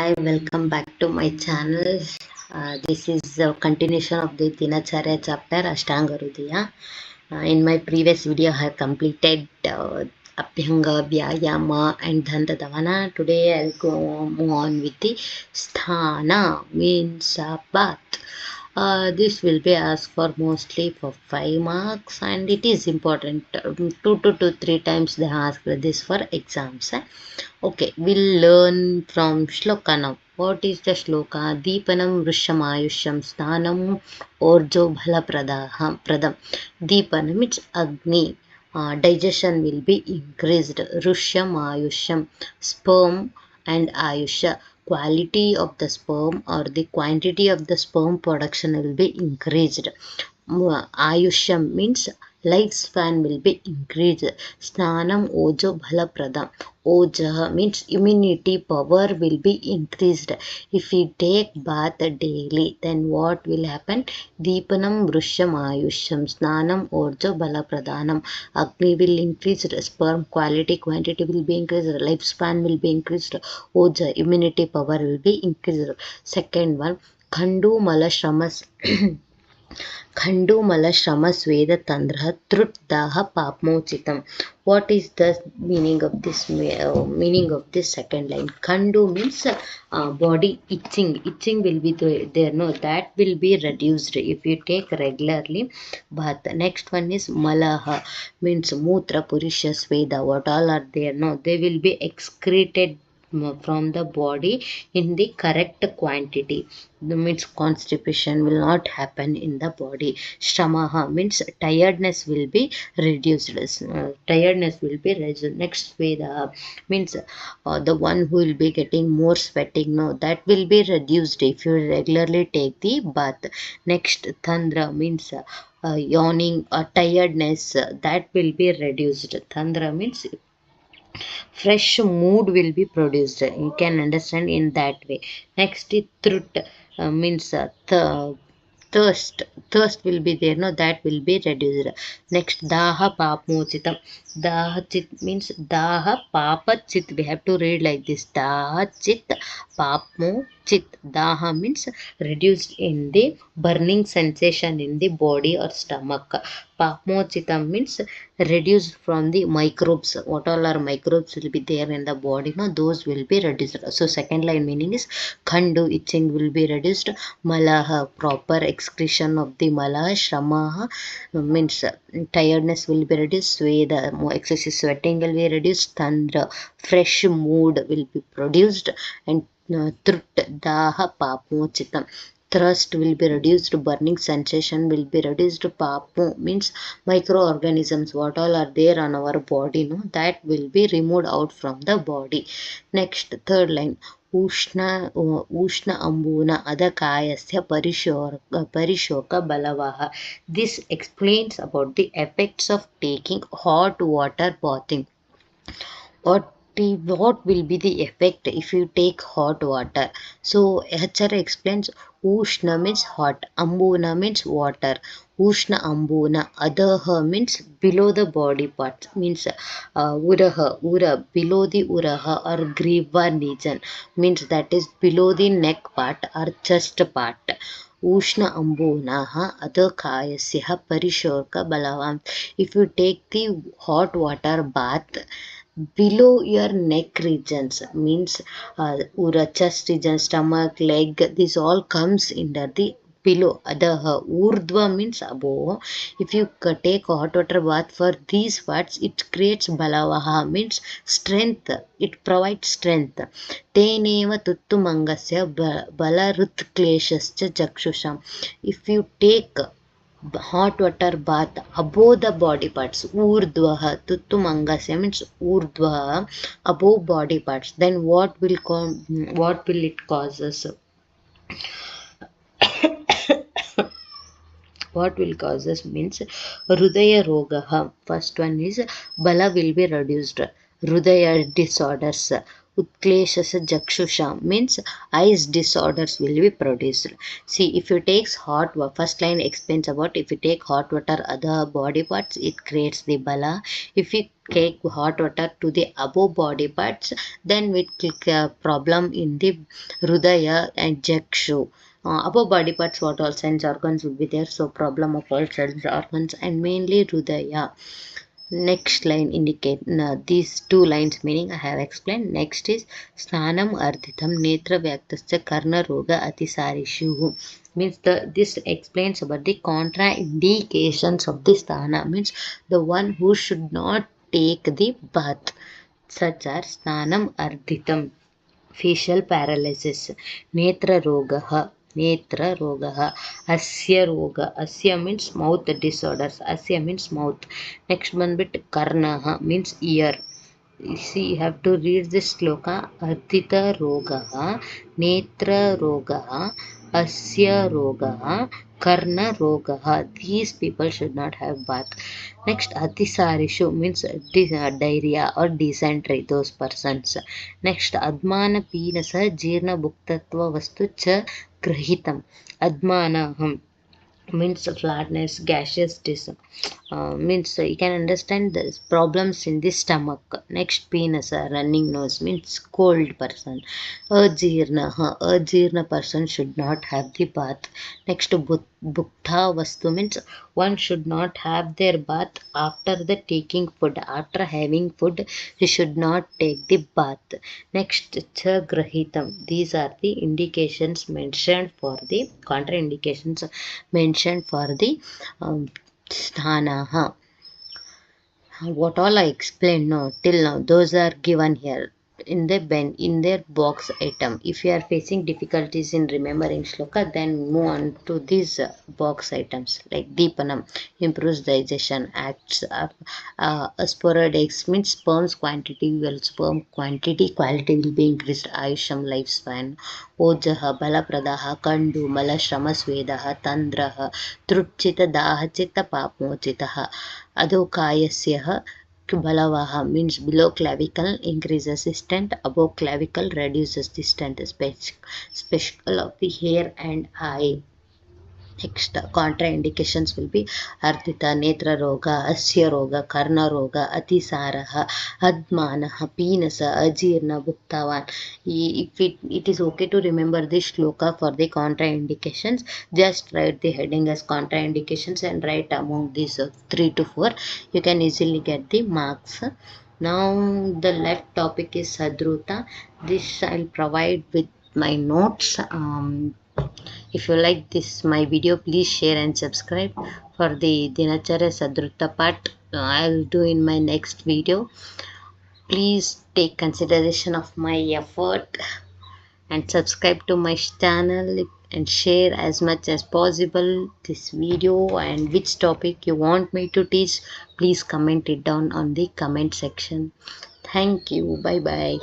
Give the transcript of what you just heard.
Hi, welcome back to my channel. This is a continuation of the Dinacharya chapter Ashtanga Hridaya. In my previous video, I have completed Abhyanga, Vyayama and Danta Davana. Today, I'll go move on with the Sthana, means bath. This will be asked for mostly for 5 marks, and it is important. 2 to 3 times they ask this for exams. Okay, we'll learn from shloka now. What is the shloka? Deepanam vrishamayusham snanam orjo bhala pradam. Deepanam means Agni. Digestion will be increased. Rushyam ayusham, sperm and ayusha. Quality of the sperm or the quantity of the sperm production will be increased. Ayusham means lifespan will be increased. Snanam ojo bhala pradam. Oja means immunity power will be increased. If we take bath daily, then what will happen? Deepanam vrusham ayusham snanam orjo bala pradhanam. Agni will increase, sperm quality quantity will be increased, lifespan will be increased, oja immunity power will be increased. Second one, Khandu mala shramas Khandumala Shrama Sweda Tandra Trut Daha Papmochitam. What is the meaning of this second line? Khandu means body itching. Itching will be there. No, that will be reduced if you take regularly. But the next one is Malaha, means Mutra Purusha Sweda. What all are there? No, they will be excreted from the body in the correct quantity. Means constipation will not happen in the body. Shramaha means tiredness will be reduced. Tiredness will be reduced. Next Veda means the one who will be getting more sweating, no, that will be reduced if you regularly take the bath. Next Thandra means yawning or tiredness, that will be reduced. Thandra means fresh mood will be produced. You can understand in that way. Next is trut, means thirst will be there, no, that will be reduced. Next daha papmochitam. Daha chit means daha papa chit, we have to read like this. Daha chit papmo chit. Daha means reduced in the burning sensation in the body or stomach. Papmochitam means reduced from the microbes. What all are microbes will be there in the body, no, those will be reduced. So second line meaning is Khandu, itching will be reduced. Malaha, proper excretion of the malaha. Shramaha means tiredness will be reduced. Sweda, excessive sweating will be reduced. Tandra, fresh mood will be produced. And trut, daha papochitam, thirst will be reduced, burning sensation will be reduced. Papu means microorganisms, what all are there on our body, no, that will be removed out from the body. Next third line, Ushna Ambuna Adakayasya Parishoka Balavaha. This explains about the effects of taking hot water bathing. What will be the effect if you take hot water? So HR explains, Ushna means hot, Ambuna means water. Ushna Ambuna, Adaha means below the body parts, means Ura, below the Uraha or Griva region, means that is below the neck part or chest part. Ushna Ambunaha Adakayasya Parishoka Balavam. If you take the hot water bath below your neck regions, means ura, chest region, stomach, leg, this all comes under the below. Adaha, urdhva means above. If you take hot water bath for these parts, it creates balavaha, means strength, it provides strength. Teneva tuttumangasya balarutkleshascha jakshusham. If you take hot water bath above the body parts, urdhvaha, tuttumangasya means urdhvaha, above body parts, then what will it cause us? What will cause us means Hrudaya Rogaha. First one is Bala will be reduced. Hrudaya disorders. Utkleshasa Jakshusha means eyes disorders will be produced. See, if you take hot water, first line explains about if you take hot water other body parts, it creates the bala. If you take hot water to the above body parts, then it will problem in the Rudaya and Jakshu. Above body parts, what all sense organs will be there, so problem of all sense organs and mainly Rudaya. Next line indicate these two lines meaning I have explained. Next is Snanam Ardhitam Netra Vyaktascha Karna Roga Atisarishu means this explains about the contraindications of the sthana means the one who should not take the bath such as Snanam Ardhitam facial paralysis netra rogaha asya roga asya means mouth disorders asya means mouth. Next one bit karnaha means ear. You see, you have to read this sloka. Ardhita rogaha netra rogaha asya rogaha karna rogaha. These people should not have bath. Next, Atisarishu means diarrhea or dysentery, those persons. Next, Admana Pinasa Jirna Bhuktatva Vastu Cha Grahitam. Admana means flatness, gaseous means you can understand the problems in the stomach. Next, penis, running nose means cold person. Ajirna person should not have the bath. Next, bhuktha vastu means one should not have their bath after the taking food. After having food, you should not take the bath. Next, cha grahitam. These are the indications mentioned for the contraindications mentioned for the sthanaha. What all I explained now till now, those are given here in their box item. If you are facing difficulties in remembering shloka, then move on to these box items like Deepanam improves digestion, acts sporadics means sperm's quantity quality will be increased, Ayusham lifespan, Ojaha Balapradaha Kandu Mala Shramasvedaha Tandraha Trutchita Dahachita Papochitaha Adokayasyaha Balavaha means below clavicle increases the strength, above clavicle reduces the strength, special of the hair and eye. Next, contraindications will be Ardhita, Netra Roga, Asya Roga, Karna Roga, Atisaraha, Admanaha, Penasa, Ajirna, Bhuktavan. If it is okay to remember this shloka for the contraindications, just write the heading as contraindications and write among these 3 to 4. You can easily get the marks. Now the left topic is Sadruta. This I'll provide with my notes. If you like this my video, please share and subscribe. For the Dinacharya Sadruta part, I'll do in my next video. Please take consideration of my effort and subscribe to my channel and share as much as possible this video, and which topic you want me to teach, please comment it down on the comment section. Thank you. Bye bye.